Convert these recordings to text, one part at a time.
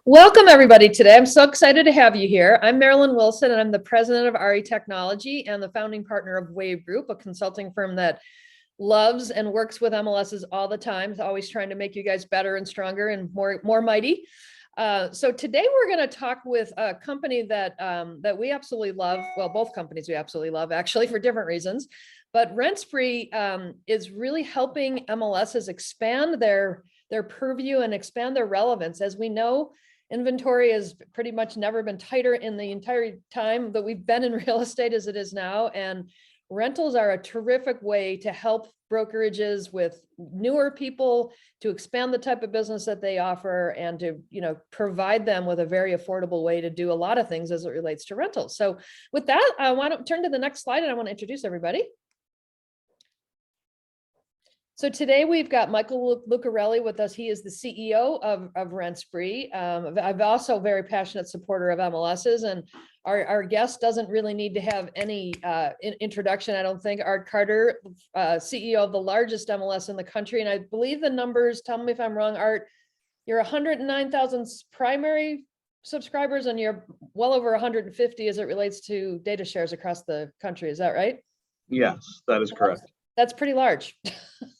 Welcome, everybody, today. I'm so excited to have you here. I'm Marilyn Wilson, and I'm the president of RE Technology and the founding partner of Wave Group, a consulting firm that loves and works with MLSs all the time, always trying to make you guys better and stronger and more mighty. So today we're going to talk with a company that we absolutely love. Well, both companies we absolutely love, actually, for different reasons. But RentSpree is really helping MLSs expand their purview and expand their relevance. As we know, inventory has pretty much never been tighter in the entire time that we've been in real estate as it is now. And rentals are a terrific way to help brokerages with newer people to expand the type of business that they offer and to, provide them with a very affordable way to do a lot of things as it relates to rentals. So with that, I want to turn to the next slide and I want to introduce everybody. So today we've got Michael Lucarelli with us. He is the CEO of RentSpree. I'm also a very passionate supporter of MLSs, and our guest doesn't really need to have any introduction, I don't think. Art Carter, CEO of the largest MLS in the country. And I believe the numbers, tell me if I'm wrong, Art, you're 109,000 primary subscribers and you're well over 150 as it relates to data shares across the country. Is that right? Yes, that is correct. That's pretty large.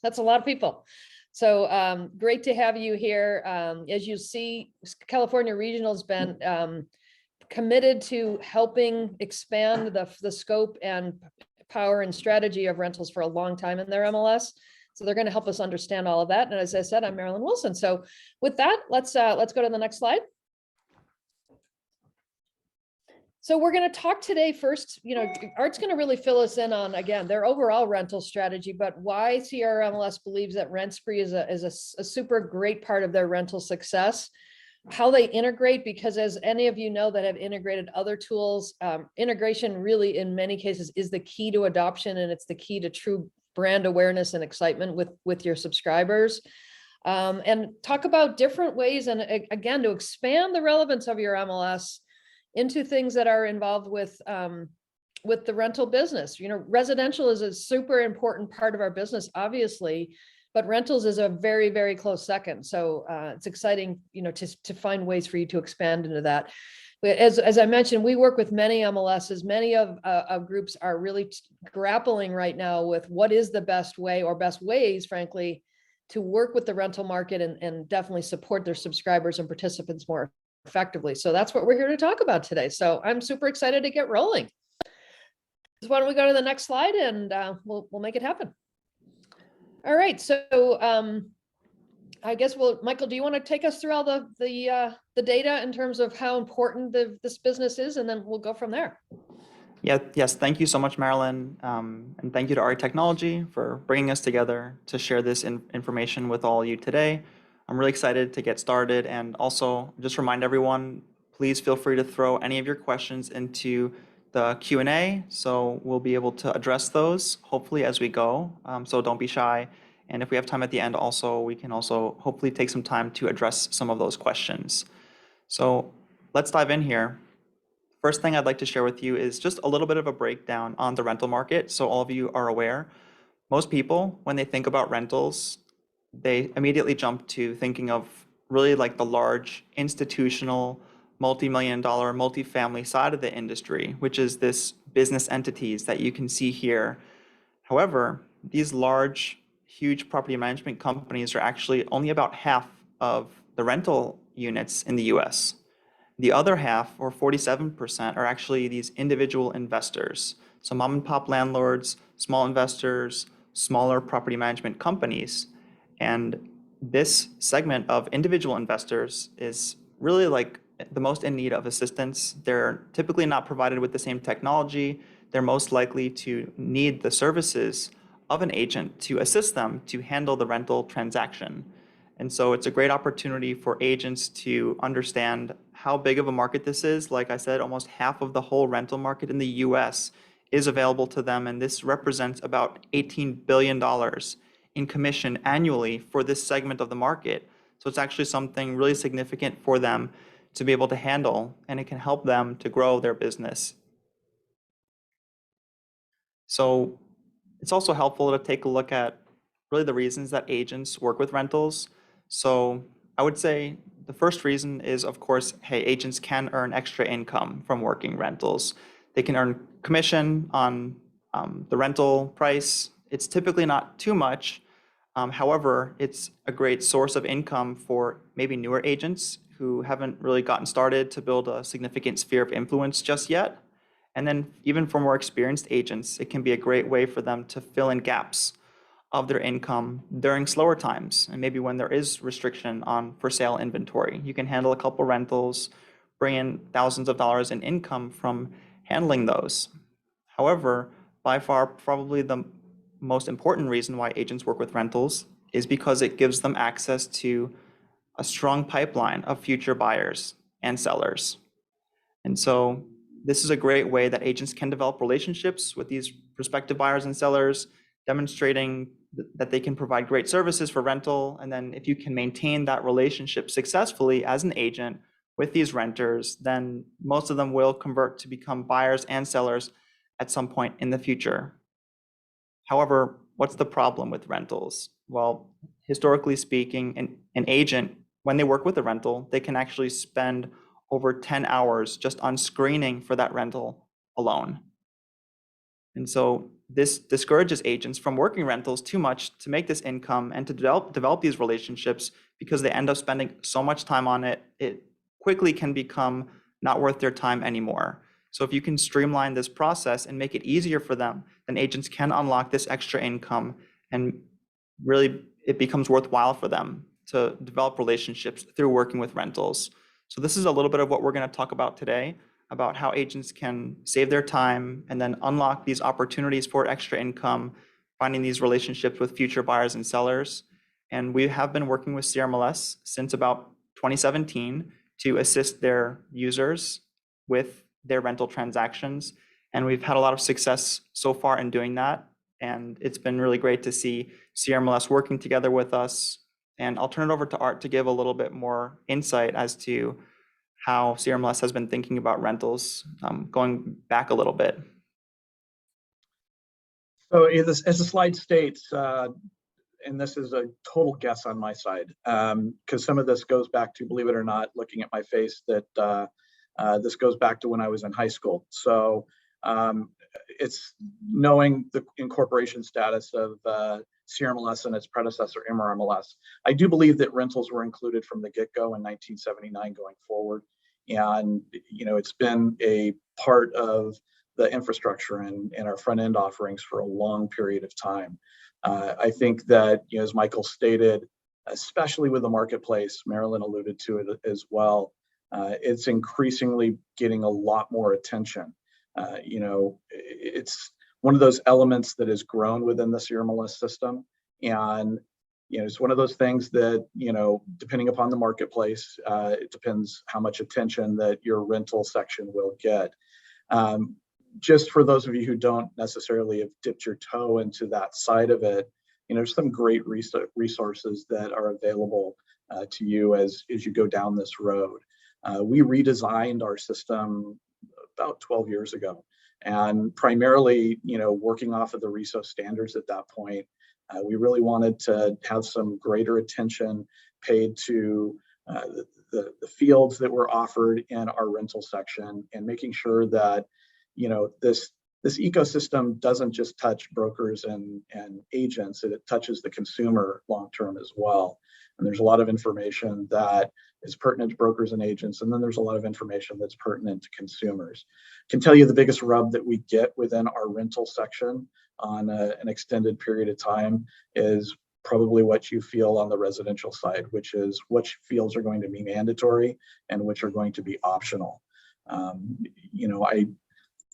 That's a lot of people. So great to have you here. As you see, California Regional's been committed to helping expand the scope and power and strategy of rentals for a long time in their MLS. So they're going to help us understand all of that. And as I said, I'm Marilyn Wilson. So with that, let's go to the next slide. So we're going to talk today first, Art's going to really fill us in on, again, their overall rental strategy, but why CRMLS believes that RentSpree is a super great part of their rental success, how they integrate, because as any of you know that have integrated other tools, integration really in many cases is the key to adoption, and it's the key to true brand awareness and excitement with your subscribers. And talk about different ways, and again, to expand the relevance of your MLS into things that are involved with the rental business. Residential is a super important part of our business, obviously, but rentals is a very, very close second. So it's exciting, to find ways for you to expand into that. As I mentioned, we work with many MLSs. Many of groups are really grappling right now with what is the best way or best ways, frankly, to work with the rental market and definitely support their subscribers and participants more effectively. So that's what we're here to talk about today. So I'm super excited to get rolling. So why don't we go to the next slide and we'll make it happen. All right. So I guess Michael, do you want to take us through all the data in terms of how important this business is, and then we'll go from there. Yes. Thank you so much, Marilyn. And thank you to RE Technology for bringing us together to share this information with all of you today. I'm really excited to get started, and also just remind everyone, please feel free to throw any of your questions into the Q&A, so we'll be able to address those hopefully as we go, so don't be shy. And if we have time at the end also, we can also hopefully take some time to address some of those questions. So let's dive in here. First thing I'd like to share with you is just a little bit of a breakdown on the rental market, so all of you are aware. Most people, when they think about rentals, they immediately jump to thinking of really like the large institutional, multi-million-dollar, multifamily side of the industry, which is this business entities that you can see here. However, these large, huge property management companies are actually only about half of the rental units in the US. The other half, or 47%, are actually these individual investors. So mom and pop landlords, small investors, smaller property management companies. And this segment of individual investors is really like the most in need of assistance. They're typically not provided with the same technology. They're most likely to need the services of an agent to assist them to handle the rental transaction. And so it's a great opportunity for agents to understand how big of a market this is. Like I said, almost half of the whole rental market in the US is available to them, and this represents about $18 billion in commission annually for this segment of the market. So it's actually something really significant for them to be able to handle, and it can help them to grow their business. So it's also helpful to take a look at really the reasons that agents work with rentals. So I would say the first reason is, of course, hey, agents can earn extra income from working rentals. They can earn commission on the rental price. It's typically not too much. However, it's a great source of income for maybe newer agents who haven't really gotten started to build a significant sphere of influence just yet. And then even for more experienced agents, it can be a great way for them to fill in gaps of their income during slower times. And maybe when there is restriction on for sale inventory, you can handle a couple rentals, bring in thousands of dollars in income from handling those. However, by far, probably the most important reason why agents work with rentals is because it gives them access to a strong pipeline of future buyers and sellers. And so this is a great way that agents can develop relationships with these prospective buyers and sellers, demonstrating that they can provide great services for rental. And then if you can maintain that relationship successfully as an agent with these renters, then most of them will convert to become buyers and sellers at some point in the future. However, what's the problem with rentals? Well, historically speaking, an agent, when they work with a rental, they can actually spend over 10 hours just on screening for that rental alone. And so this discourages agents from working rentals too much to make this income and to develop these relationships, because they end up spending so much time on it, it quickly can become not worth their time anymore. So if you can streamline this process and make it easier for them, then agents can unlock this extra income, and really it becomes worthwhile for them to develop relationships through working with rentals. So this is a little bit of what we're going to talk about today, about how agents can save their time and then unlock these opportunities for extra income, finding these relationships with future buyers and sellers. And we have been working with CRMLS since about 2017 to assist their users with their rental transactions. And we've had a lot of success so far in doing that. And it's been really great to see CRMLS working together with us. And I'll turn it over to Art to give a little bit more insight as to how CRMLS has been thinking about rentals, going back a little bit. So as the slide states, and this is a total guess on my side, because some of this goes back to, believe it or not, looking at my face, that this goes back to when I was in high school. So it's knowing the incorporation status of CRMLS and its predecessor, MRMLS. I do believe that rentals were included from the get-go in 1979 going forward. And, it's been a part of the infrastructure and our front end offerings for a long period of time. I think that, as Michael stated, especially with the marketplace, Marilyn alluded to it as well, it's increasingly getting a lot more attention. It's one of those elements that has grown within the CRMLS system. And, it's one of those things that, depending upon the marketplace, it depends how much attention that your rental section will get. Just for those of you who don't necessarily have dipped your toe into that side of it, there's some great resources that are available to you as you go down this road. We redesigned our system about 12 years ago, and primarily, working off of the RESO standards at that point, we really wanted to have some greater attention paid to the fields that were offered in our rental section, and making sure that, this ecosystem doesn't just touch brokers and agents, it touches the consumer long term as well. And there's a lot of information that is pertinent to brokers and agents, and then there's a lot of information that's pertinent to consumers. I can tell you the biggest rub that we get within our rental section on an extended period of time is probably what you feel on the residential side, which is which fields are going to be mandatory and which are going to be optional.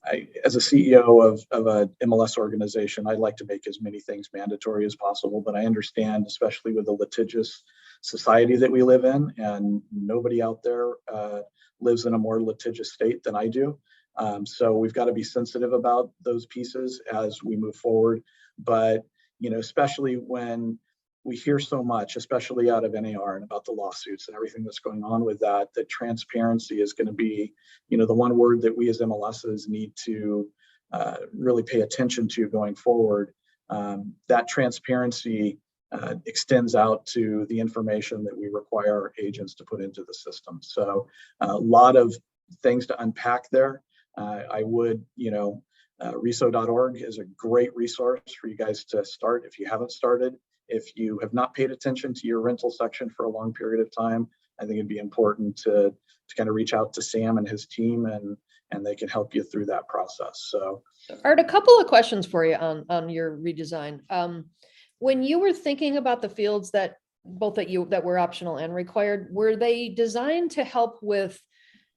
I, as a CEO of a MLS organization, I like to make as many things mandatory as possible, but I understand, especially with the litigious society that we live in, and nobody out there lives in a more litigious state than I do. So we've got to be sensitive about those pieces as we move forward. But, especially when we hear so much, especially out of NAR and about the lawsuits and everything that's going on with that transparency is going to be, the one word that we as MLSs need to really pay attention to going forward. That transparency extends out to the information that we require our agents to put into the system. So a lot of things to unpack there. I would, reso.org is a great resource for you guys to start if you haven't started. If you have not paid attention to your rental section for a long period of time, I think it'd be important to kind of reach out to Sam and his team, and they can help you through that process. So, Art, a couple of questions for you on your redesign. When you were thinking about the fields that were optional and required, were they designed to help with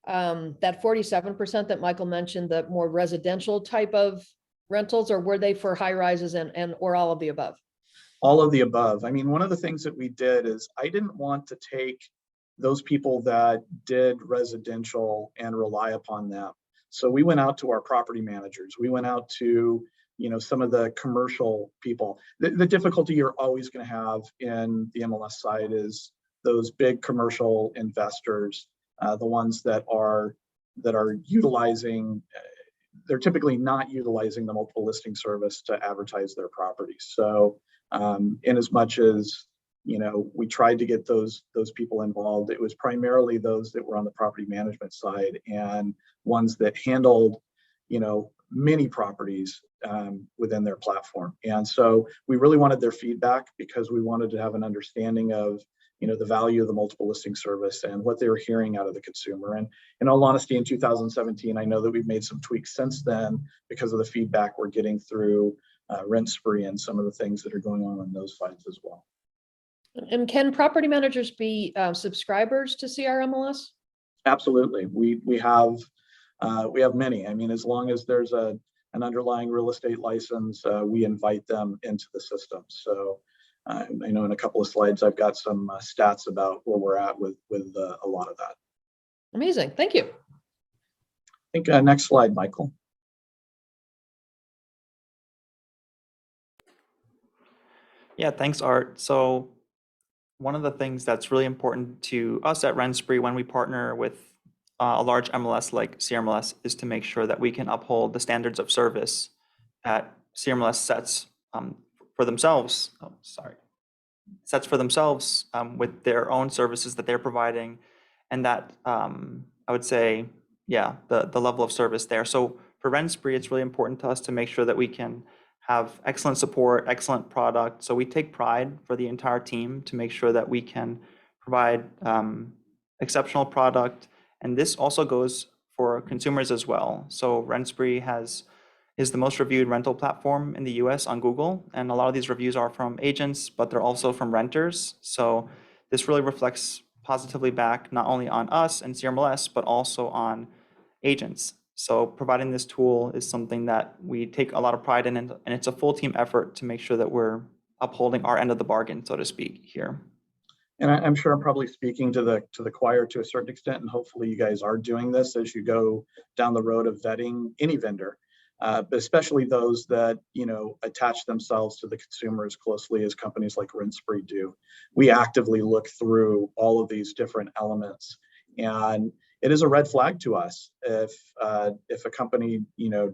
that 47% that Michael mentioned, the more residential type of rentals, or were they for high rises and or all of the above? All of the above. I mean, one of the things that we did is I didn't want to take those people that did residential and rely upon them. So we went out to our property managers. We went out to, some of the commercial people. The difficulty you're always going to have in the MLS side is those big commercial investors, the ones that are utilizing, they're typically not utilizing the multiple listing service to advertise their properties. So in as much as, we tried to get those people involved, it was primarily those that were on the property management side and ones that handled, many properties within their platform. And so we really wanted their feedback because we wanted to have an understanding of, the value of the multiple listing service and what they were hearing out of the consumer. And in all honesty, in 2017, I know that we've made some tweaks since then because of the feedback we're getting through RentSpree and some of the things that are going on those sides as well. And can property managers be subscribers to CRMLS? Absolutely. We have many. I mean, as long as there's an underlying real estate license, we invite them into the system. So I know in a couple of slides, I've got some stats about where we're at with a lot of that. Amazing. Thank you. I think next slide, Michael. Yeah, thanks, Art. So one of the things that's really important to us at RentSpree when we partner with a large MLS like CRMLS is to make sure that we can uphold the standards of service that CRMLS sets for themselves. Sets for themselves with their own services that they're providing, and that I would say, the level of service there. So for RentSpree, it's really important to us to make sure that we can have excellent support, excellent product. So we take pride for the entire team to make sure that we can provide exceptional product. And this also goes for consumers as well. So RentSpree is the most reviewed rental platform in the US on Google. And a lot of these reviews are from agents, but they're also from renters. So this really reflects positively back not only on us and CRMLS, but also on agents. So providing this tool is something that we take a lot of pride in, and it's a full team effort to make sure that we're upholding our end of the bargain, so to speak, here. And I'm sure I'm probably speaking to the choir to a certain extent, and hopefully you guys are doing this as you go down the road of vetting any vendor, but especially those that attach themselves to the consumer as closely as companies like RentSpree do. We actively look through all of these different elements, and it is a red flag to us if a company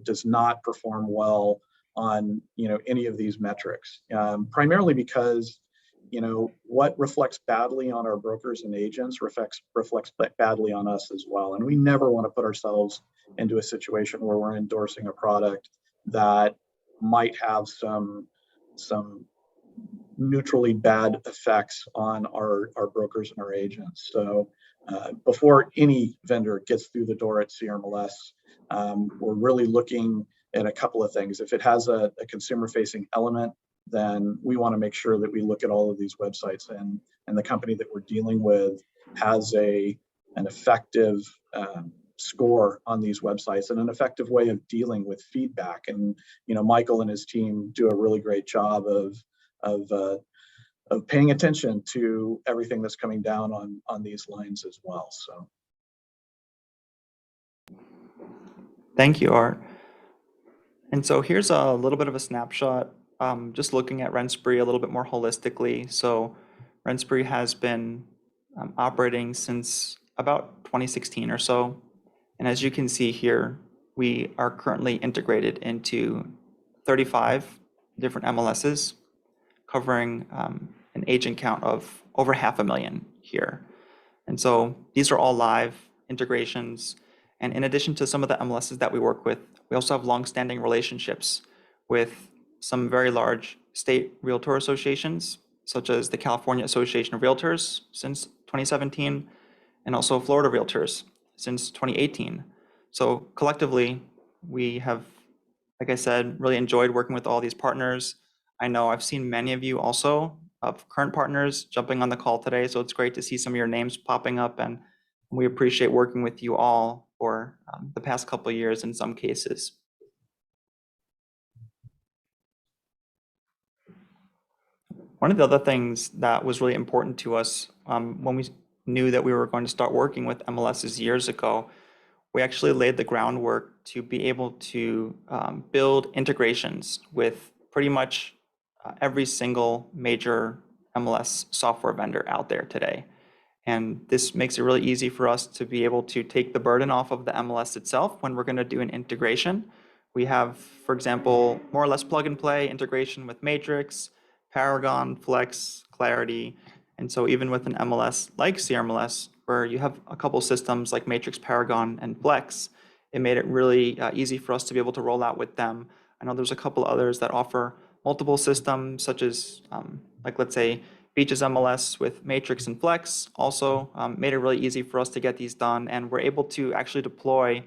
does not perform well on any of these metrics, primarily because what reflects badly on our brokers and agents reflects badly on us as well. And we never want to put ourselves into a situation where we're endorsing a product that might have some neutrally bad effects on our brokers and our agents. So before any vendor gets through the door at CRMLS, we're really looking at a couple of things. If it has a consumer-facing element, then we want to make sure that we look at all of these websites and the company that we're dealing with has an effective score on these websites and an effective way of dealing with feedback. And Michael and his team do a really great job of paying attention to everything that's coming down on these lines as well. So thank you, Art. And so here's a little bit of a snapshot, just looking at RentSpree a little bit more holistically. So RentSpree has been operating since about 2016 or so. And as you can see here, we are currently integrated into 35 different MLSs. covering an agent count of over 500,000 here. And so these are all live integrations. And in addition to some of the MLSs that we work with, we also have longstanding relationships with some very large state realtor associations, such as the California Association of Realtors since 2017, and also Florida Realtors since 2018. So collectively, we have, like I said, really enjoyed working with all these partners. I know I've seen many of you also of current partners jumping on the call today, so it's great to see some of your names popping up, and we appreciate working with you all for the past couple of years in some cases. One of the other things that was really important to us when we knew that we were going to start working with MLSs years ago, we actually laid the groundwork to be able to build integrations with pretty much every single major MLS software vendor out there today. And this makes it really easy for us to be able to take the burden off of the MLS itself when we're going to do an integration. We have, for example, more or less plug and play integration with Matrix, Paragon, Flex, Clarity. And so even with an MLS like CRMLS, where you have a couple systems like Matrix, Paragon, and Flex, it made it really easy for us to be able to roll out with them. I know there's a couple others that offer multiple systems, such as, like let's say, Beach's MLS with Matrix and Flex also made it really easy for us to get these done. And we're able to actually deploy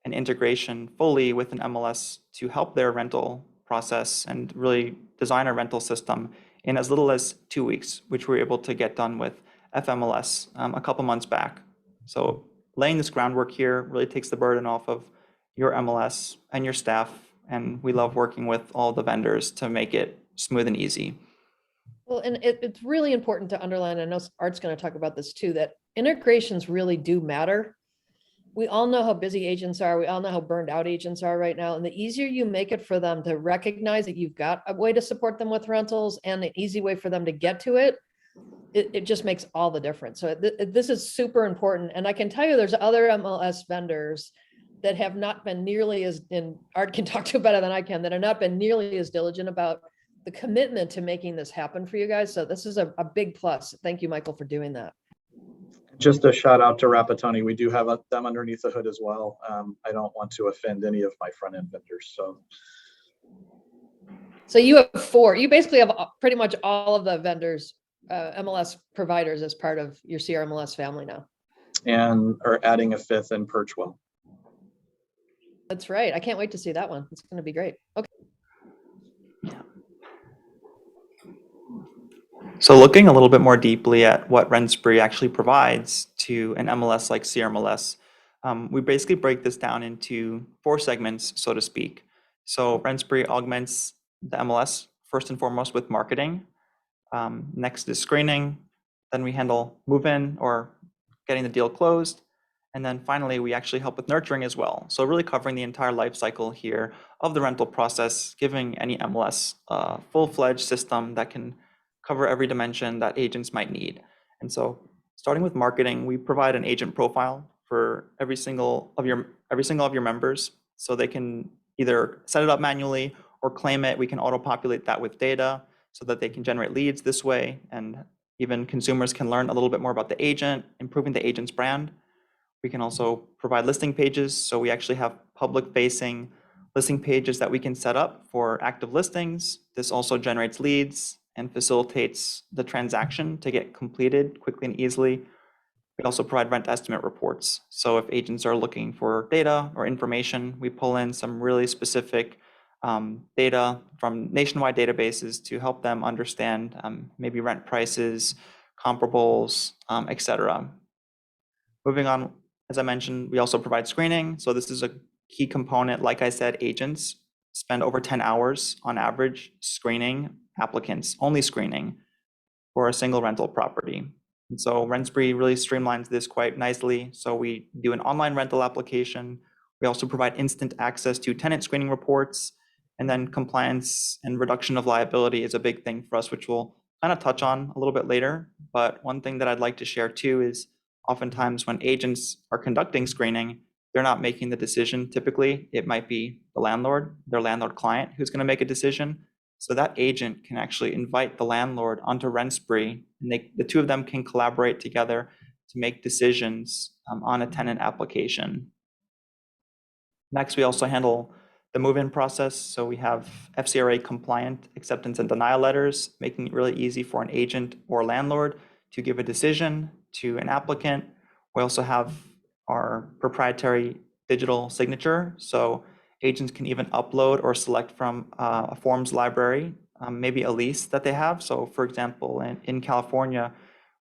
an integration fully with an MLS to help their rental process and really design a rental system in as little as 2 weeks, which we were able to get done with FMLS a couple months back. So laying this groundwork here really takes the burden off of your MLS and your staff. And we love working with all the vendors to make it smooth and easy. Well, and it's really important to underline, I know Art's going to talk about this too, that integrations really do matter. We all know how busy agents are. We all know how burned out agents are right now. And the easier you make it for them to recognize that you've got a way to support them with rentals and an easy way for them to get to it, it just makes all the difference. So this is super important. And I can tell you there's other MLS vendors that have not been nearly as, and Art can talk to it better than I can, that have not been nearly as diligent about the commitment to making this happen for you guys. So this is a big plus. Thank you, Michael, for doing that. Just a shout out to Rapatoni. We do have them underneath the hood as well. I don't want to offend any of my front end vendors. So you have 4. You basically have pretty much all of the vendors, MLS providers as part of your CRMLS family now. And are adding a 5th in Perchwell. That's right. I can't wait to see that one. It's going to be great. Okay. So looking a little bit more deeply at what RentSpree actually provides to an MLS like CRMLS, we basically break this down into 4 segments, so to speak. So RentSpree augments the MLS first and foremost with marketing. Next is screening. Then we handle move-in or getting the deal closed. And then finally, we actually help with nurturing as well. So really covering the entire life cycle here of the rental process, giving any MLS a full-fledged system that can cover every dimension that agents might need. And so starting with marketing, we provide an agent profile for every single of your members, so they can either set it up manually or claim it. We can auto-populate that with data so that they can generate leads this way, and even consumers can learn a little bit more about the agent, improving the agent's brand. We can also provide listing pages, so we actually have public-facing listing pages that we can set up for active listings. This also generates leads and facilitates the transaction to get completed quickly and easily. We also provide rent estimate reports. So if agents are looking for data or information, we pull in some really specific data from nationwide databases to help them understand maybe rent prices, comparables, etc. Moving on, as I mentioned, we also provide screening. So this is a key component. Like I said, agents spend over 10 hours on average screening applicants, only screening for a single rental property. And so RentSpree really streamlines this quite nicely. So we do an online rental application. We also provide instant access to tenant screening reports, and then compliance and reduction of liability is a big thing for us, which we'll kind of touch on a little bit later. But one thing that I'd like to share too is oftentimes when agents are conducting screening, they're not making the decision. Typically, it might be the landlord, their landlord client, who's going to make a decision. So that agent can actually invite the landlord onto RentSpree, and the two of them can collaborate together to make decisions on a tenant application. Next, we also handle the move-in process. So we have FCRA compliant acceptance and denial letters, making it really easy for an agent or landlord to give a decision to an applicant. We also have our proprietary digital signature. So agents can even upload or select from a forms library, maybe a lease that they have. So for example, in California,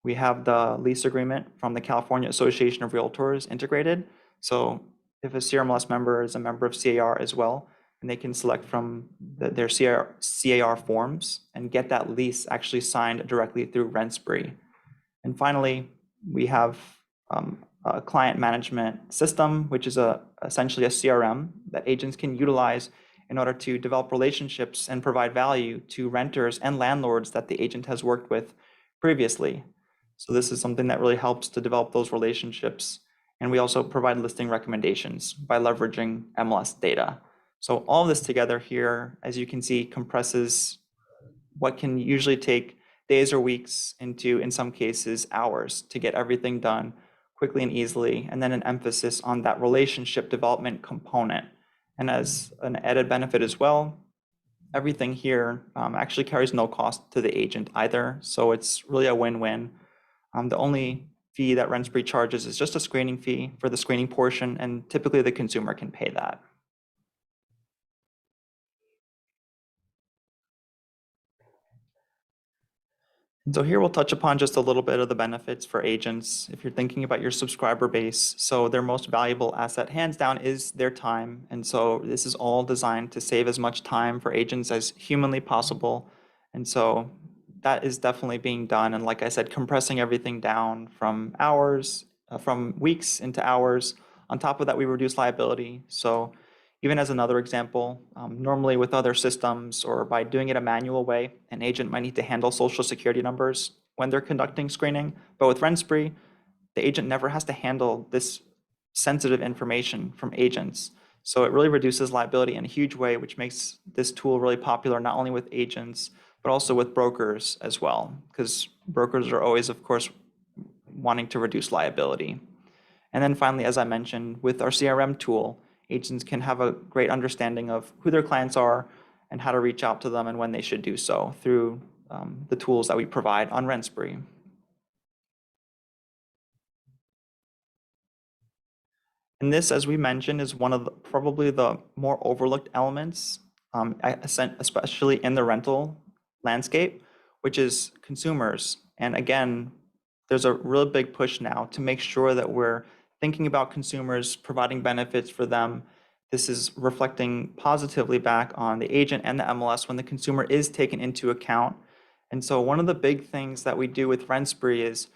we have the lease agreement from the California Association of Realtors integrated. So if a CRMLS member is a member of CAR as well, and they can select from their CAR forms and get that lease actually signed directly through RentSpree. And finally, we have a client management system, which is essentially a CRM that agents can utilize in order to develop relationships and provide value to renters and landlords that the agent has worked with previously. So this is something that really helps to develop those relationships. And we also provide listing recommendations by leveraging MLS data. So all of this together here, as you can see, compresses what can usually take days or weeks into, in some cases, hours to get everything done quickly and easily, and then an emphasis on that relationship development component. And as an added benefit as well, everything here actually carries no cost to the agent either. So it's really a win-win. The only fee that RentSpree charges is just a screening fee for the screening portion, and typically the consumer can pay that. And so here we'll touch upon just a little bit of the benefits for agents if you're thinking about your subscriber base. So their most valuable asset, hands down, is their time. And so this is all designed to save as much time for agents as humanly possible. And so that is definitely being done. And like I said, compressing everything down from hours, from weeks into hours. On top of that, we reduce liability. So even as another example, normally with other systems or by doing it a manual way, an agent might need to handle social security numbers when they're conducting screening. But with RentSpree, the agent never has to handle this sensitive information from agents. So it really reduces liability in a huge way, which makes this tool really popular, not only with agents, but also with brokers as well, because brokers are always, of course, wanting to reduce liability. And then finally, as I mentioned, with our CRM tool, agents can have a great understanding of who their clients are and how to reach out to them and when they should do so through the tools that we provide on RentSpree. And this, as we mentioned, is one of probably the more overlooked elements, especially in the rental landscape, which is consumers. And again, there's a real big push now to make sure that we're thinking about consumers, providing benefits for them. This is reflecting positively back on the agent and the MLS when the consumer is taken into account. And so one of the big things that we do with RentSpree is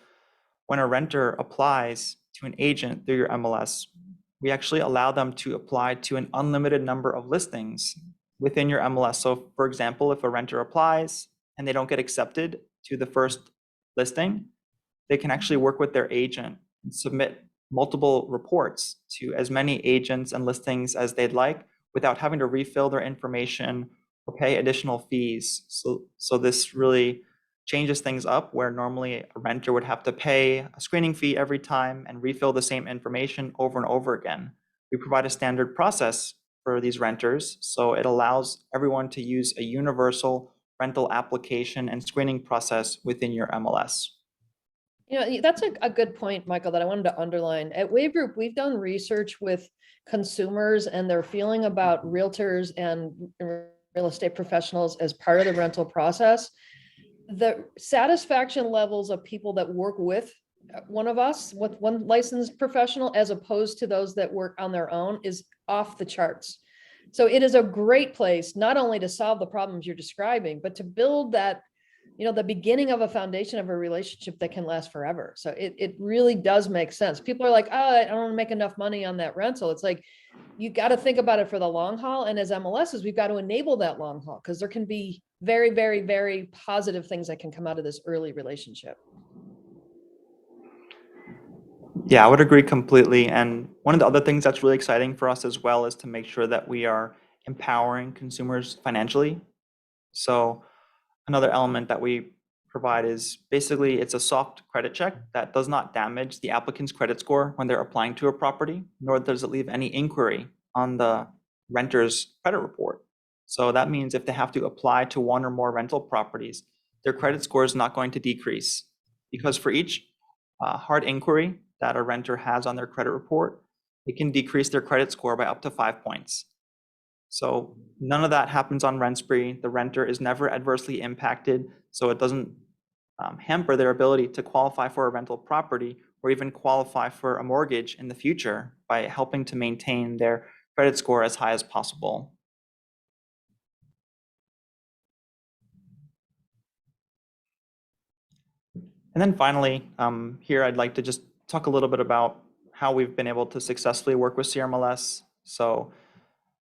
when a renter applies to an agent through your MLS, we actually allow them to apply to an unlimited number of listings within your MLS. So for example, if a renter applies and they don't get accepted to the first listing, they can actually work with their agent and submit multiple reports to as many agents and listings as they'd like without having to refill their information or pay additional fees. So this really changes things up where normally a renter would have to pay a screening fee every time and refill the same information over and over again. We provide a standard process for these renters, so it allows everyone to use a universal rental application and screening process within your MLS. You know, that's a good point, Michael, that I wanted to underline. At Wave Group, we've done research with consumers and their feeling about realtors and real estate professionals as part of the rental process. The satisfaction levels of people that work with one of us, with one licensed professional, as opposed to those that work on their own, is off the charts. So it is a great place, not only to solve the problems you're describing, but to build that, you know, the beginning of a foundation of a relationship that can last forever. So it really does make sense. People are like, oh, I don't make enough money on that rental. It's like, you got to think about it for the long haul. And as MLSs, we've got to enable that long haul, because there can be very, very, very positive things that can come out of this early relationship. Yeah, I would agree completely. And one of the other things that's really exciting for us as well is to make sure that we are empowering consumers financially. So another element that we provide is basically it's a soft credit check that does not damage the applicant's credit score when they're applying to a property, nor does it leave any inquiry on the renter's credit report. So that means if they have to apply to one or more rental properties, their credit score is not going to decrease, because for each hard inquiry that a renter has on their credit report, it can decrease their credit score by up to 5 points. So none of that happens on RentSpree. The renter is never adversely impacted, so it doesn't hamper their ability to qualify for a rental property or even qualify for a mortgage in the future by helping to maintain their credit score as high as possible. And then finally, here I'd like to just talk a little bit about how we've been able to successfully work with CRMLS. So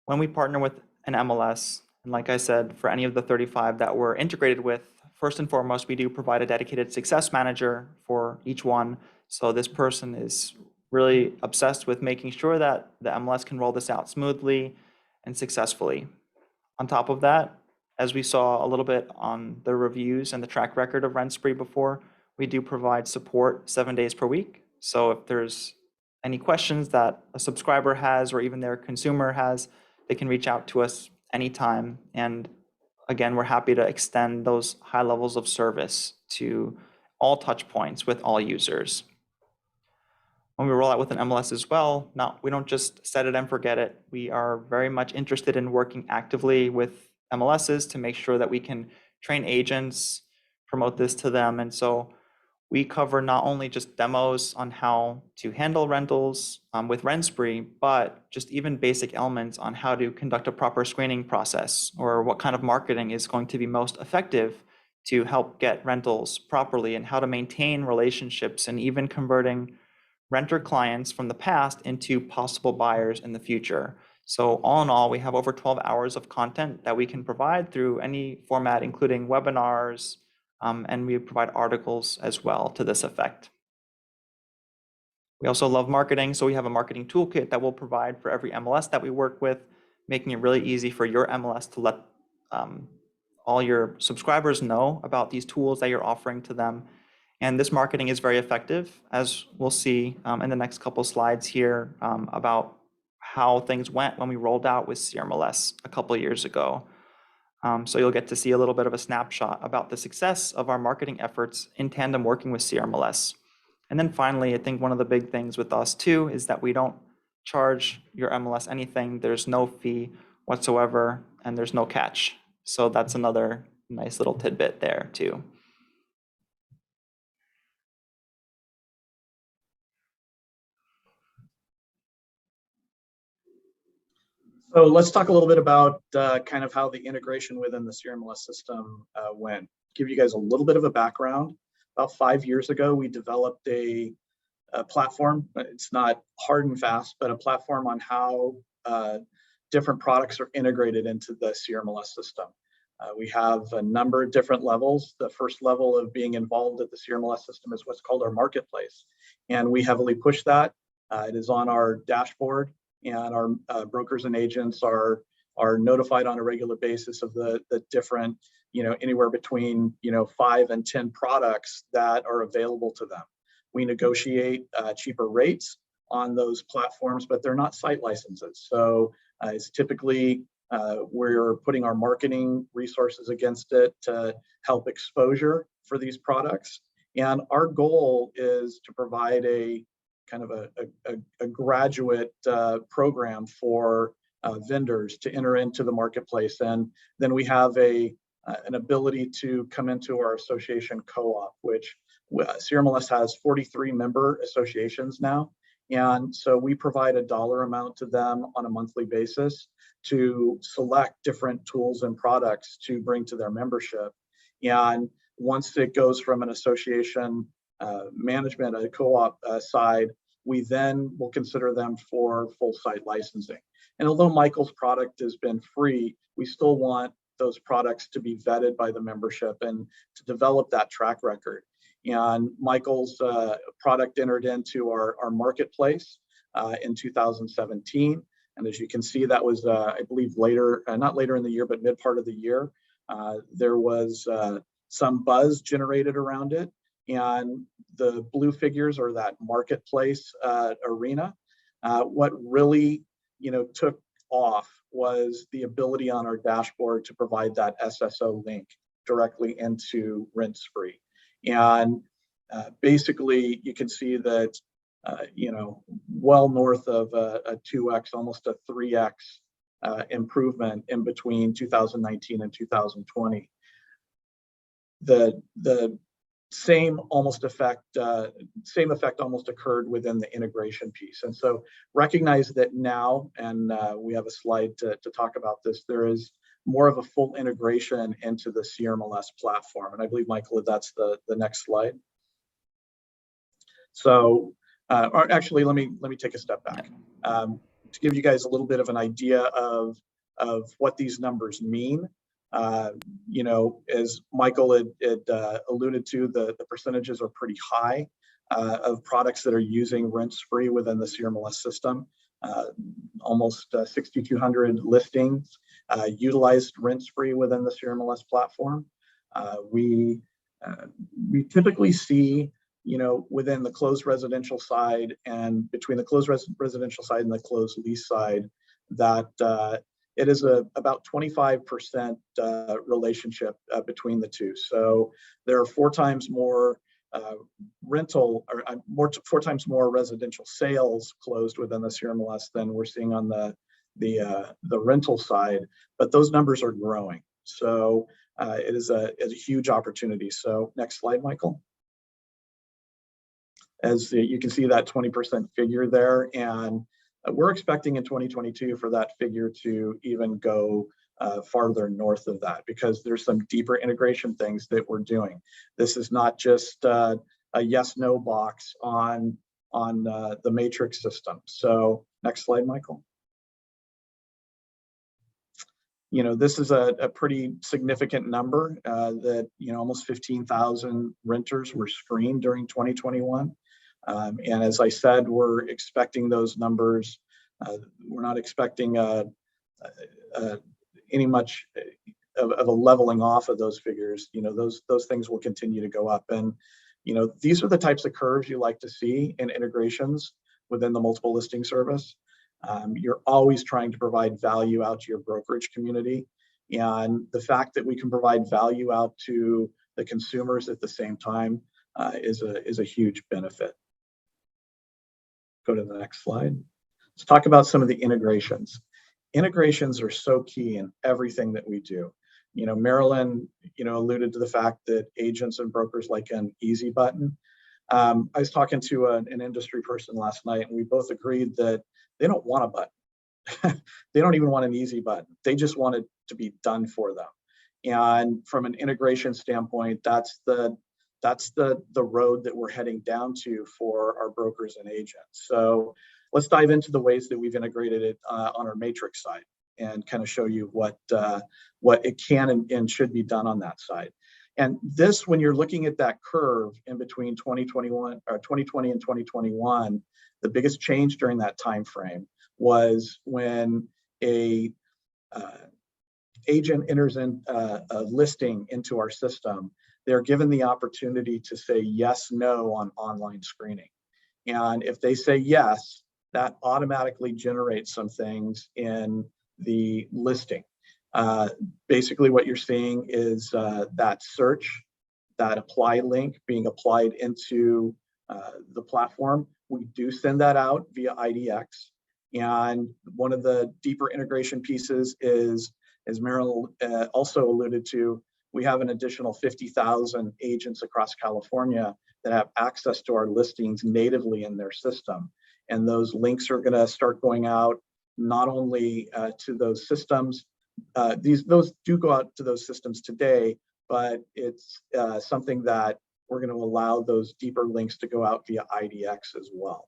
when we partner with an MLS, and like I said, for any of the 35 that we're integrated with, first and foremost, we do provide a dedicated success manager for each one. So this person is really obsessed with making sure that the MLS can roll this out smoothly and successfully. On top of that, as we saw a little bit on the reviews and the track record of RentSpree before, we do provide support 7 days per week. So if there's any questions that a subscriber has or even their consumer has, they can reach out to us anytime. And again, we're happy to extend those high levels of service to all touch points with all users. When we roll out with an MLS as well, we don't just set it and forget it. We are very much interested in working actively with MLSs to make sure that we can train agents, promote this to them. And so we cover not only just demos on how to handle rentals with RentSpree, but just even basic elements on how to conduct a proper screening process or what kind of marketing is going to be most effective to help get rentals properly and how to maintain relationships and even converting renter clients from the past into possible buyers in the future. So all in all, we have over 12 hours of content that we can provide through any format, including webinars, and we provide articles as well to this effect. We also love marketing, so we have a marketing toolkit that we'll provide for every MLS that we work with, making it really easy for your MLS to let all your subscribers know about these tools that you're offering to them. And this marketing is very effective, as we'll see in the next couple slides here about how things went when we rolled out with CRMLS a couple years ago. So you'll get to see a little bit of a snapshot about the success of our marketing efforts in tandem working with CRMLS. And then finally, I think one of the big things with us too is that we don't charge your MLS anything. There's no fee whatsoever, and there's no catch. So that's another nice little tidbit there too. So let's talk a little bit about kind of how the integration within the CRMLS system went. Give you guys a little bit of a background. About 5 years ago, we developed a platform. It's not hard and fast, but a platform on how different products are integrated into the CRMLS system. We have a number of different levels. The first level of being involved at the CRMLS system is what's called our marketplace. And we heavily push that. It is on our dashboard, and our brokers and agents are notified on a regular basis of the different, anywhere between 5 and 10 products that are available to them. We negotiate cheaper rates on those platforms, but they're not site licenses. So it's typically we're putting our marketing resources against it to help exposure for these products. And our goal is to provide a kind of a graduate program for vendors to enter into the marketplace. And then we have an ability to come into our association co-op, which CRMLS has 43 member associations now. And so we provide a dollar amount to them on a monthly basis to select different tools and products to bring to their membership. And once it goes from an association management, a co-op side, we then will consider them for full site licensing. And although Michael's product has been free, we still want those products to be vetted by the membership and to develop that track record. And Michael's product entered into our marketplace in 2017. And as you can see, that was, I believe, later, not later in the year, but mid part of the year. There was some buzz generated around it, and the blue figures are that marketplace arena. What really, took off was the ability on our dashboard to provide that SSO link directly into RentSpree. And basically, you can see that, well north of a 2x, almost a 3x improvement in between 2019 and 2020. The same effect almost occurred within the integration piece. And so recognize that now, and we have a slide to talk about this, there is more of a full integration into the CRMLS platform. And I believe, Michael, that's the next slide. So actually, let me take a step back to give you guys a little bit of an idea of what these numbers mean. As Michael had alluded to, the percentages are pretty high of products that are using RentSpree within the CRMLS system. Almost 6,200 listings utilized RentSpree within the CRMLS platform. We typically see, within the closed residential side and between the closed residential side and the closed lease side, that it is about 25% relationship between the two. So there are 4 times more rental, or 4 times more residential sales closed within the CRMLS than we're seeing on the rental side, but those numbers are growing. So it is a huge opportunity. So next slide, Michael. As you can see that 20% figure there, and we're expecting in 2022 for that figure to even go farther north of that, because there's some deeper integration things that we're doing. This is not just a yes/no box on the matrix system. So next slide, Michael. This is a pretty significant number that, almost 15,000 renters were screened during 2021. And as I said, we're expecting those numbers. We're not expecting any much of a leveling off of those figures. Those things will continue to go up. And, these are the types of curves you like to see in integrations within the multiple listing service. You're always trying to provide value out to your brokerage community. And the fact that we can provide value out to the consumers at the same time is a huge benefit. Go to the next slide. Let's talk about some of the integrations. Integrations are so key in everything that we do. Marilyn, alluded to the fact that agents and brokers like an easy button. I was talking to an industry person last night, and we both agreed that they don't want a button. They don't even want an easy button. They just want it to be done for them. And from an integration standpoint, that's the road that we're heading down to for our brokers and agents. So let's dive into the ways that we've integrated it on our matrix side and kind of show you what it can and should be done on that side. And this, when you're looking at that curve in between 2020 and 2021, the biggest change during that time frame was when a agent enters in a listing into our system, they're given the opportunity to say yes, no on online screening. And if they say yes, that automatically generates some things in the listing. Basically what you're seeing is that search, that apply link being applied into the platform. We do send that out via IDX. And one of the deeper integration pieces is, as Marilyn also alluded to, we have an additional 50,000 agents across California that have access to our listings natively in their system. And those links are going to start going out not only to those systems, those do go out to those systems today, but it's something that we're going to allow those deeper links to go out via IDX as well.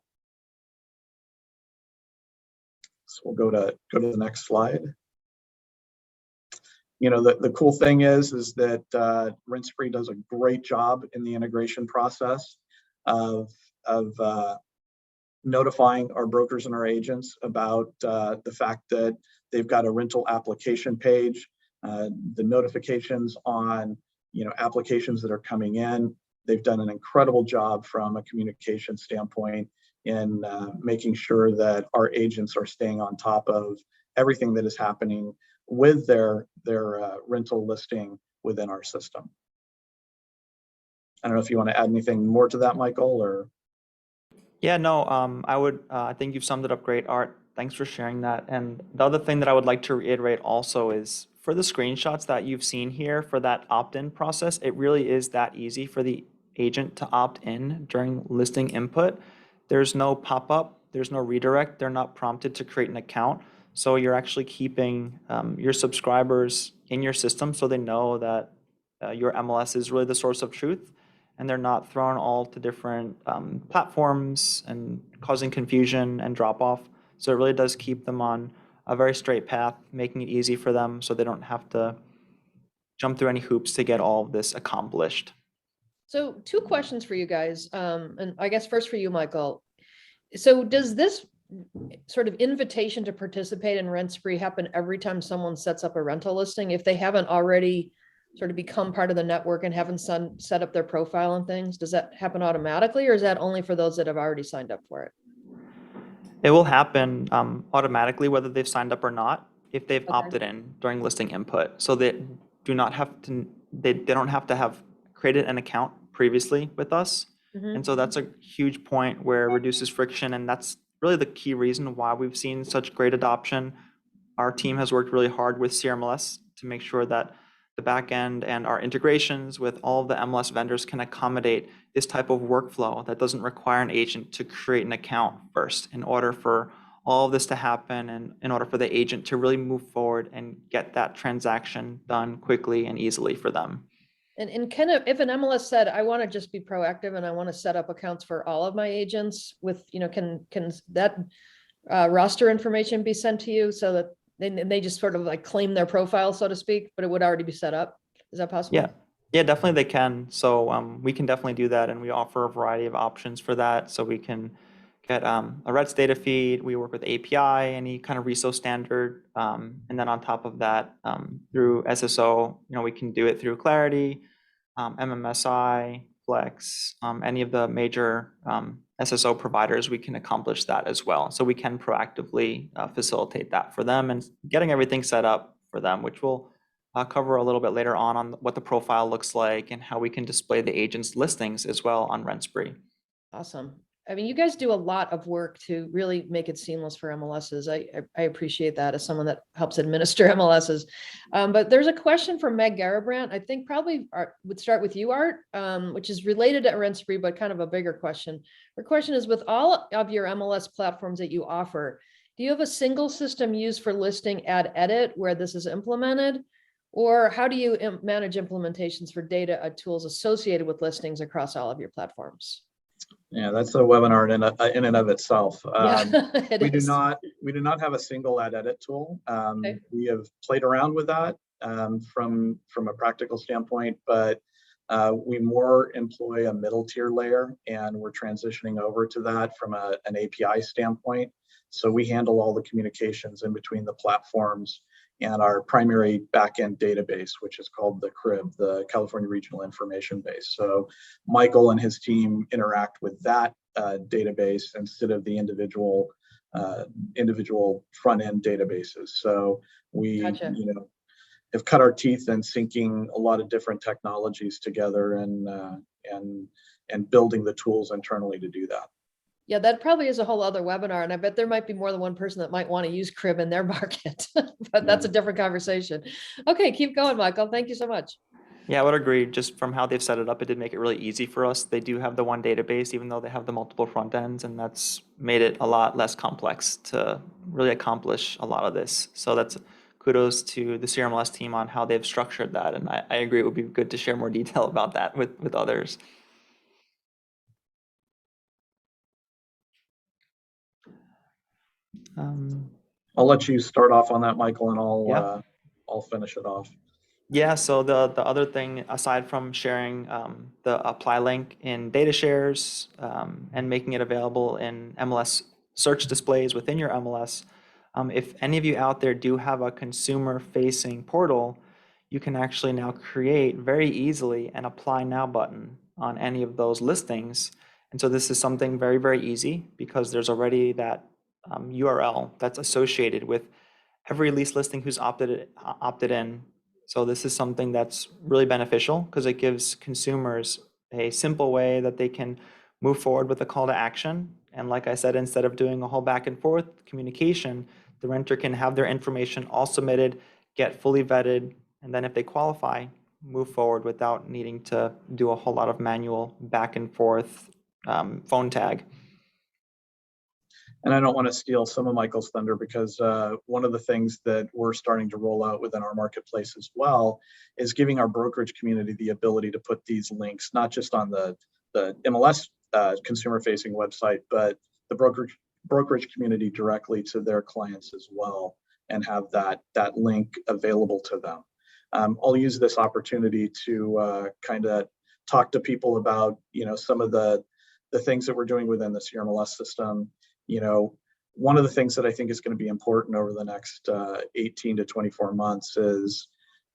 So we'll go to the next slide. The cool thing is that RentSpree does a great job in the integration process of notifying our brokers and our agents about the fact that they've got a rental application page the notifications on applications that are coming in. They've done an incredible job from a communication standpoint in making sure that our agents are staying on top of everything that is happening with their rental listing within our system. I don't know if you want to add anything more to that, Michael, or. Yeah, no, I think you've summed it up great, Art. Thanks for sharing that. And the other thing that I would like to reiterate also is for the screenshots that you've seen here for that opt-in process, it really is that easy for the agent to opt in during listing input. There's no pop-up, there's no redirect, they're not prompted to create an account. So you're actually keeping your subscribers in your system so they know that your MLS is really the source of truth, and they're not thrown all to different platforms and causing confusion and drop-off. So it really does keep them on a very straight path, making it easy for them so they don't have to jump through any hoops to get all of this accomplished. So 2 questions for you guys. And I guess first for you, Michael. So does this sort of invitation to participate in RentSpree happen every time someone sets up a rental listing? If they haven't already sort of become part of the network and haven't set up their profile and things, does that happen automatically, or is that only for those that have already signed up for it? It will happen automatically whether they've signed up or not if they've opted in during listing input. So they do not have to, they don't have to have created an account previously with us. And so that's a huge point where it reduces friction, and that's really the key reason why we've seen such great adoption. Our team has worked really hard with CRMLS to make sure that the back end and our integrations with all of the MLS vendors can accommodate this type of workflow that doesn't require an agent to create an account first in order for all of this to happen, and in order for the agent to really move forward and get that transaction done quickly and easily for them. And kind of, if an MLS said, I want to just be proactive and I want to set up accounts for all of my agents with, can that roster information be sent to you so that they just sort of like claim their profile, so to speak, but it would already be set up? Is that possible? Yeah, definitely they can. So we can definitely do that, and we offer a variety of options for that. So we can get a RETS data feed. We work with API, any kind of RESO standard, and then on top of that, through SSO, we can do it through Clarity, MMSI, Flex, any of the major SSO providers. We can accomplish that as well. So we can proactively facilitate that for them and getting everything set up for them, which we'll cover a little bit later on what the profile looks like and how we can display the agent's listings as well on RentSpree. Awesome. I mean, you guys do a lot of work to really make it seamless for MLSs. I appreciate that as someone that helps administer MLSs. But there's a question from Meg Garabrandt. I think probably would start with you, Art, which is related to RentSpree, but kind of a bigger question. Her question is, with all of your MLS platforms that you offer, do you have a single system used for listing add edit where this is implemented? Or how do you manage implementations for data tools associated with listings across all of your platforms? Yeah, that's a webinar in and of itself. We do not have a single ad edit tool. We have played around with that from a practical standpoint, but we more employ a middle tier layer, and we're transitioning over to that from an API standpoint. So we handle all the communications in between the platforms and our primary backend database, which is called the CRIB, the California Regional Information Base. So Michael and his team interact with that database instead of the individual front-end databases. So we, have cut our teeth in syncing a lot of different technologies together and building the tools internally to do that. Yeah, that probably is a whole other webinar, and I bet there might be more than one person that might want to use CRIB in their market, but that's a different conversation. Okay, keep going, Michael. Thank you so much. Yeah, I would agree. Just from how they've set it up, it did make it really easy for us. They do have the one database, even though they have the multiple front ends, and that's made it a lot less complex to really accomplish a lot of this. So that's kudos to the CRMLS team on how they've structured that, and I agree it would be good to share more detail about that with others. I'll let you start off on that, Michael, and I'll finish it off. Yeah, so the other thing, aside from sharing the apply link in data shares and making it available in MLS search displays within your MLS, if any of you out there do have a consumer-facing portal, you can actually now create very easily an apply now button on any of those listings. And so this is something very, very easy because there's already that URL that's associated with every lease listing who's opted in. So this is something that's really beneficial because it gives consumers a simple way that they can move forward with a call to action. And like I said, instead of doing a whole back and forth communication, the renter can have their information all submitted, get fully vetted, and then if they qualify, move forward without needing to do a whole lot of manual back and forth phone tag. And I don't want to steal some of Michael's thunder because one of the things that we're starting to roll out within our marketplace as well is giving our brokerage community the ability to put these links, not just on the MLS consumer-facing website, but the brokerage community directly to their clients as well, and have that link available to them. I'll use this opportunity to kind of talk to people about, some of the things that we're doing within the CRMLS system. One of the things that I think is going to be important over the next 18 to 24 months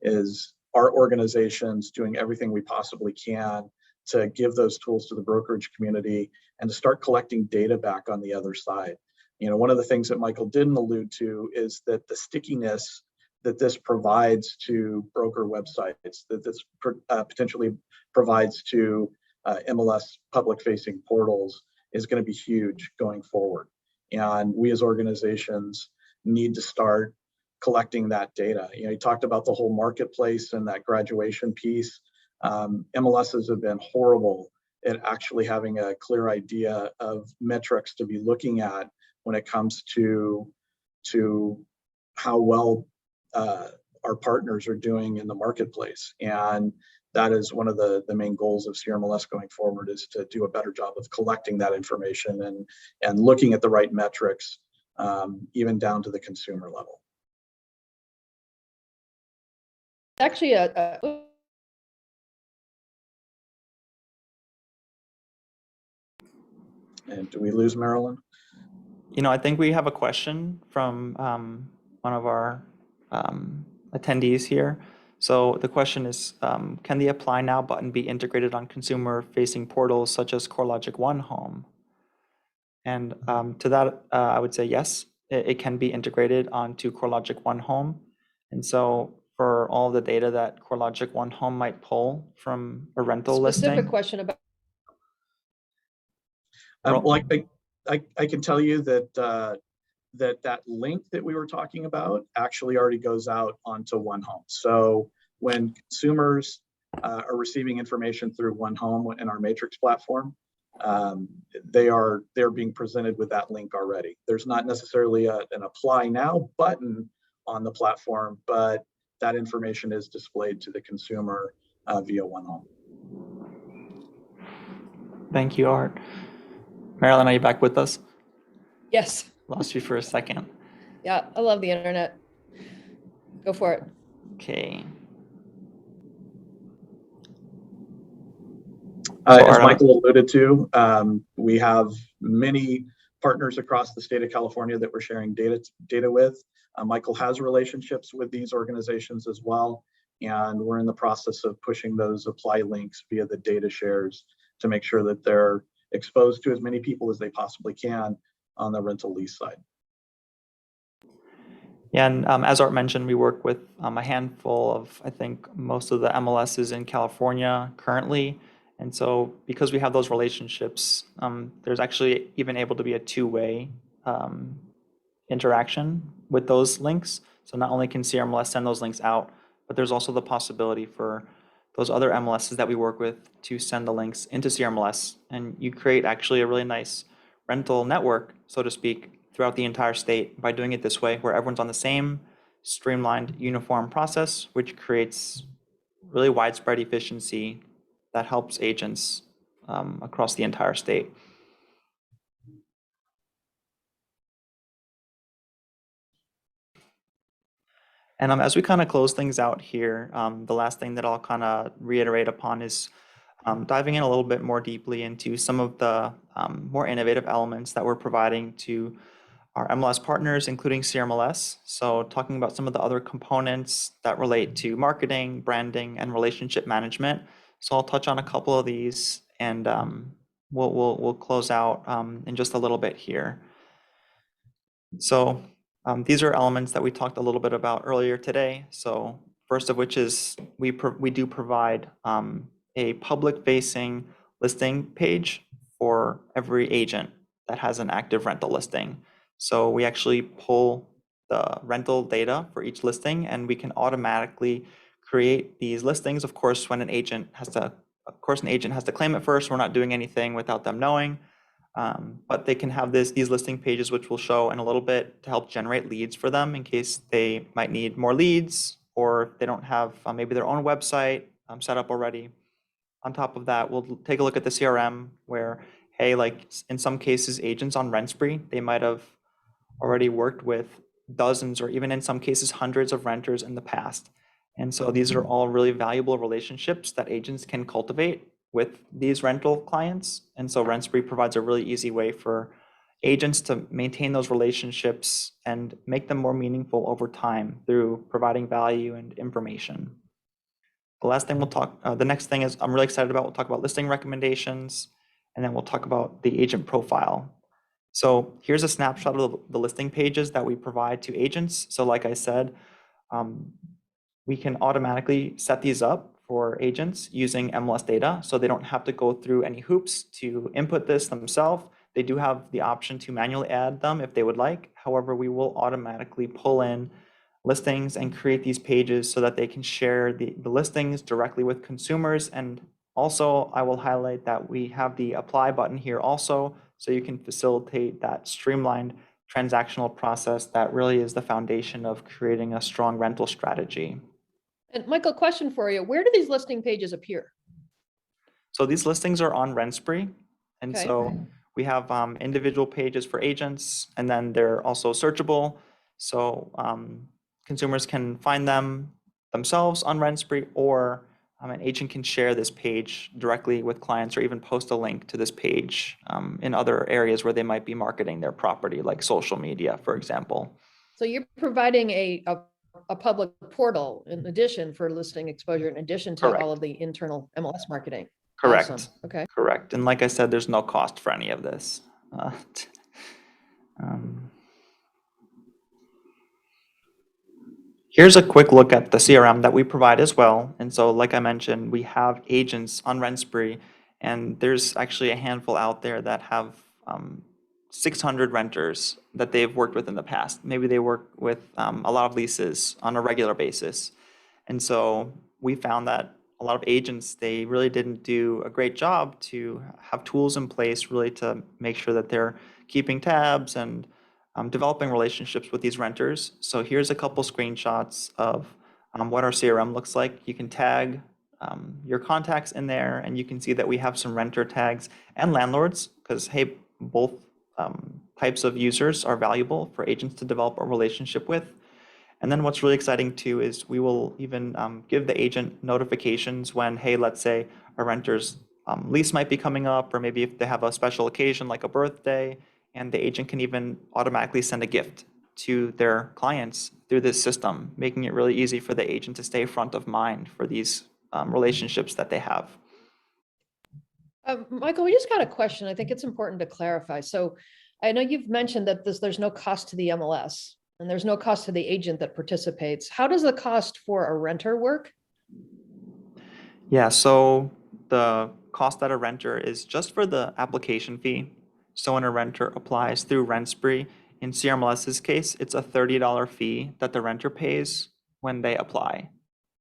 is our organizations doing everything we possibly can to give those tools to the brokerage community and to start collecting data back on the other side. One of the things that Michael didn't allude to is that the stickiness that this provides to broker websites, that this potentially provides to MLS public-facing portals, is going to be huge going forward. And we as organizations need to start collecting that data. You talked about the whole marketplace and that graduation piece. MLSs have been horrible at actually having a clear idea of metrics to be looking at when it comes to how well our partners are doing in the marketplace. And that is one of the main goals of CRMLS going forward, is to do a better job of collecting that information and looking at the right metrics, even down to the consumer level. Actually, And do we lose Marilyn? I think we have a question from one of our attendees here. So the question is, can the Apply Now button be integrated on consumer-facing portals such as CoreLogic One Home? And to that, I would say yes, it can be integrated onto CoreLogic One Home. And so for all the data that CoreLogic One Home might pull from a rental specific listing. question about. I can tell you that that link that we were talking about actually already goes out onto One Home. So when consumers are receiving information through One Home in our Matrix platform, they're being presented with that link already. There's not necessarily an Apply Now button on the platform, but that information is displayed to the consumer via One Home. Thank you, Art. Marilyn, are you back with us? Yes. Lost you for a second. Yeah, I love the internet. Go for it. Okay. As Michael alluded to, we have many partners across the state of California that we're sharing data with. Michael has relationships with these organizations as well, and we're in the process of pushing those apply links via the data shares to make sure that they're exposed to as many people as they possibly can on the rental lease side. Yeah, and as Art mentioned, we work with a handful of, I think, most of the MLSs in California currently. And so because we have those relationships, there's actually even able to be a two-way interaction with those links. So not only can CRMLS send those links out, but there's also the possibility for those other MLSs that we work with to send the links into CRMLS. And you create actually a really nice rental network, so to speak, throughout the entire state by doing it this way, where everyone's on the same streamlined, uniform process, which creates really widespread efficiency that helps agents across the entire state. And as we kind of close things out here, the last thing that I'll kind of reiterate upon is diving in a little bit more deeply into some of the more innovative elements that we're providing to our MLS partners, including CRMLS. So talking about some of the other components that relate to marketing, branding, and relationship management. So I'll touch on a couple of these, and we'll close out in just a little bit here. So these are elements that we talked a little bit about earlier today. So first of which is we do provide a public-facing listing page for every agent that has an active rental listing. So we actually pull the rental data for each listing, and we can automatically create these listings. Of course, when an agent has to claim it first. We're not doing anything without them knowing. But they can have these listing pages, which we'll show in a little bit, to help generate leads for them in case they might need more leads, or they don't have maybe their own website set up already. On top of that, we'll take a look at the CRM where, hey, like in some cases, agents on RentSpree, they might have already worked with dozens or even in some cases hundreds of renters in the past. And so these are all really valuable relationships that agents can cultivate with these rental clients. And so RentSpree provides a really easy way for agents to maintain those relationships and make them more meaningful over time through providing value and information. The last thing the next thing is I'm really excited about, we'll talk about listing recommendations, and then we'll talk about the agent profile. So here's a snapshot of the listing pages that we provide to agents. So like I said, we can automatically set these up for agents using MLS data, so they don't have to go through any hoops to input this themselves. They do have the option to manually add them if they would like. However, we will automatically pull in listings and create these pages so that they can share the listings directly with consumers. And also, I will highlight that we have the apply button here also, so you can facilitate that streamlined transactional process that really is the foundation of creating a strong rental strategy. And Michael, question for you. Where do these listing pages appear? So these listings are on RentSpree. And Okay. so we have individual pages for agents, and then they're also searchable. So consumers can find them themselves on RentSpree, or an agent can share this page directly with clients or even post a link to this page in other areas where they might be marketing their property, like social media, for example. So you're providing a public portal in addition for listing exposure, in addition to Correct. all of the internal MLS marketing. Correct. Awesome. Okay. Correct. And like I said, there's no cost for any of this. Here's a quick look at the CRM that we provide as well. And so, like I mentioned, we have agents on RentSpree, and there's actually a handful out there that have 600 renters that they've worked with in the past. Maybe they work with a lot of leases on a regular basis. And so we found that a lot of agents, they really didn't do a great job to have tools in place really to make sure that they're keeping tabs and developing relationships with these renters. So here's a couple screenshots of what our CRM looks like. You can tag your contacts in there, and you can see that we have some renter tags and landlords, because hey, both types of users are valuable for agents to develop a relationship with. And then what's really exciting too is we will even give the agent notifications when, hey, let's say a renter's lease might be coming up, or maybe if they have a special occasion like a birthday, and the agent can even automatically send a gift to their clients through this system, making it really easy for the agent to stay front of mind for these relationships that they have. Michael, we just got a question. I think it's important to clarify. So I know you've mentioned that there's no cost to the MLS and there's no cost to the agent that participates. How does the cost for a renter work? Yeah, so the cost at a renter is just for the application fee. So when a renter applies through RentSpree, in CRMLS's case, it's a $30 fee that the renter pays when they apply.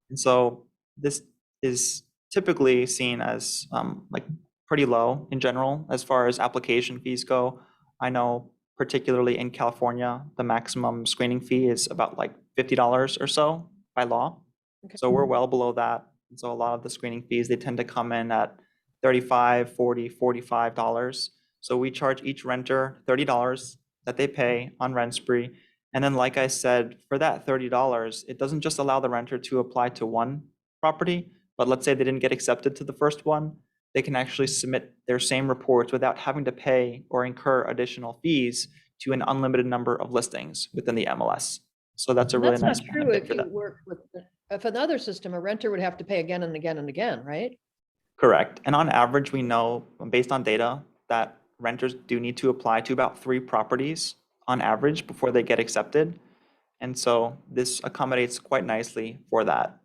And so this is typically seen as like pretty low in general as far as application fees go. I know particularly in California, the maximum screening fee is about like $50 or so by law. Okay. So we're well below that. And so a lot of the screening fees, they tend to come in at $35, $40, $45. So we charge each renter $30 that they pay on RentSpree. And then, like I said, for that $30, it doesn't just allow the renter to apply to one property, but let's say they didn't get accepted to the first one, they can actually submit their same reports without having to pay or incur additional fees to an unlimited number of listings within the MLS. So that's a And really that's nice not true benefit if for you them. work with, if another system, a renter would have to pay again and again and again, right? Correct. And on average, we know based on data that renters do need to apply to about 3 properties on average before they get accepted. And so this accommodates quite nicely for that,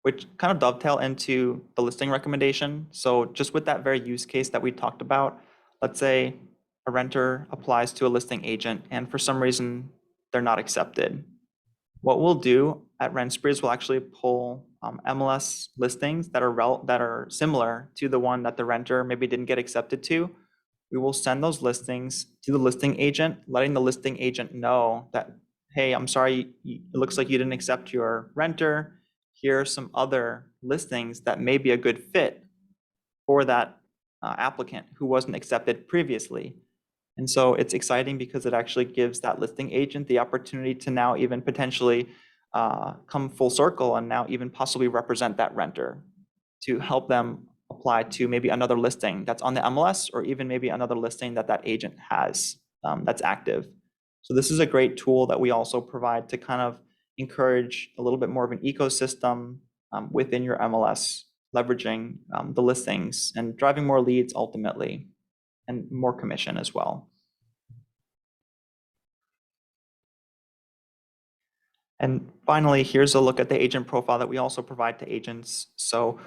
which kind of dovetail into the listing recommendation. So just with that very use case that we talked about, let's say a renter applies to a listing agent and for some reason they're not accepted. What we'll do at RentSpree is we'll actually pull MLS listings that are similar to the one that the renter maybe didn't get accepted to. We will send those listings to the listing agent, letting the listing agent know that, hey, I'm sorry, it looks like you didn't accept your renter. Here are some other listings that may be a good fit for that applicant who wasn't accepted previously. And so it's exciting because it actually gives that listing agent the opportunity to now even potentially come full circle and now even possibly represent that renter to help them apply to maybe another listing that's on the MLS or even maybe another listing that that agent has that's active. So this is a great tool that we also provide to kind of encourage a little bit more of an ecosystem within your MLS, leveraging the listings and driving more leads ultimately, and more commission as well. And finally, here's a look at the agent profile that we also provide to agents. So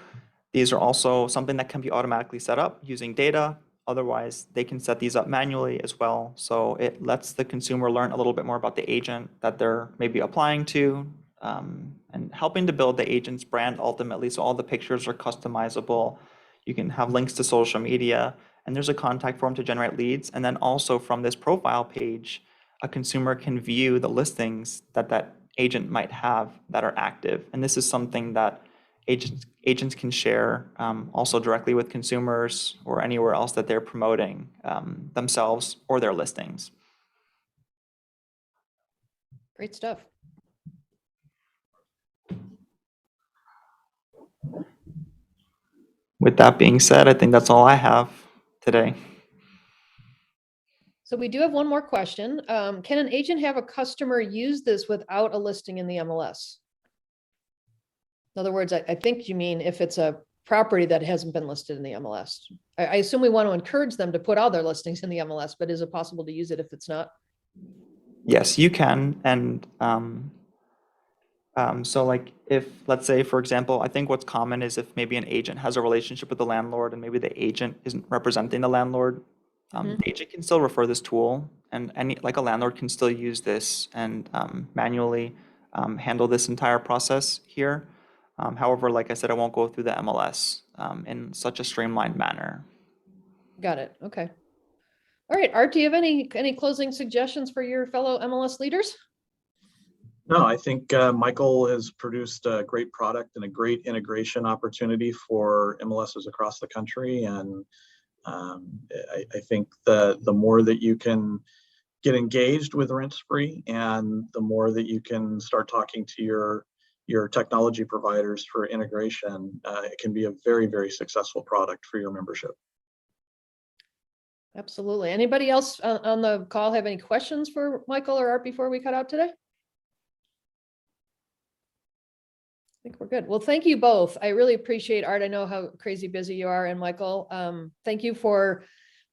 these are also something that can be automatically set up using data. Otherwise, they can set these up manually as well. So it lets the consumer learn a little bit more about the agent that they're maybe applying to, and helping to build the agent's brand ultimately. So all the pictures are customizable. You can have links to social media, and there's a contact form to generate leads. And then also from this profile page, a consumer can view the listings that that agent might have that are active. And this is something that agents can share also directly with consumers or anywhere else that they're promoting themselves or their listings. Great stuff. With that being said, I think that's all I have today. So we do have one more question. Can an agent have a customer use this without a listing in the MLS? In other words, I think you mean if it's a property that hasn't been listed in the MLS. I assume we want to encourage them to put all their listings in the MLS, but is it possible to use it if it's not? Yes, you can. And so like if, let's say, for example, I think what's common is if maybe an agent has a relationship with the landlord and maybe the agent isn't representing the landlord, the agent can still refer this tool, and like a landlord can still use this and manually handle this entire process here. However, like I said, I won't go through the MLS in such a streamlined manner. Got it. Okay. All right, Art, do you have any closing suggestions for your fellow MLS leaders? No, I think Michael has produced a great product and a great integration opportunity for MLSs across the country. And I think the more that you can get engaged with RentSpree and the more that you can start talking to your technology providers for integration, it can be a very, very successful product for your membership. Absolutely. Anybody else on the call have any questions for Michael or Art before we cut out today? I think we're good. Well, thank you both. I really appreciate, Art. I know how crazy busy you are, and Michael, thank you for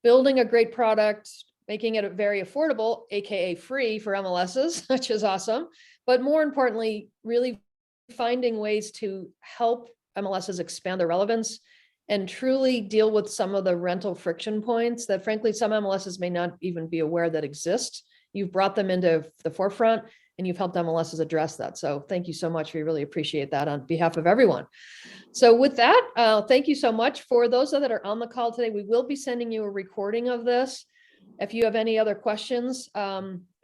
building a great product, making it very affordable, AKA free for MLSs, which is awesome. But more importantly, really finding ways to help MLSs expand their relevance and truly deal with some of the rental friction points that frankly, some MLSs may not even be aware that exist. You've brought them into the forefront and you've helped MLSs address that. So thank you so much. We really appreciate that on behalf of everyone. So with that, thank you so much. For those that are on the call today, we will be sending you a recording of this. If you have any other questions,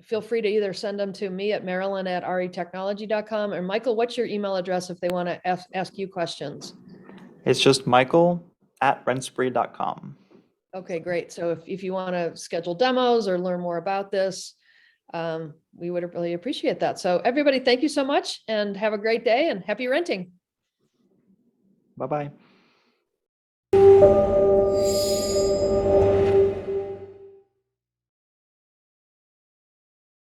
feel free to either send them to me at marilyn@retechnology.com, or Michael, what's your email address if they want to ask you questions? It's just michael@rentspree.com. Okay, great. So if you want to schedule demos or learn more about this, we would really appreciate that. So everybody, thank you so much and have a great day and happy renting. Bye-bye.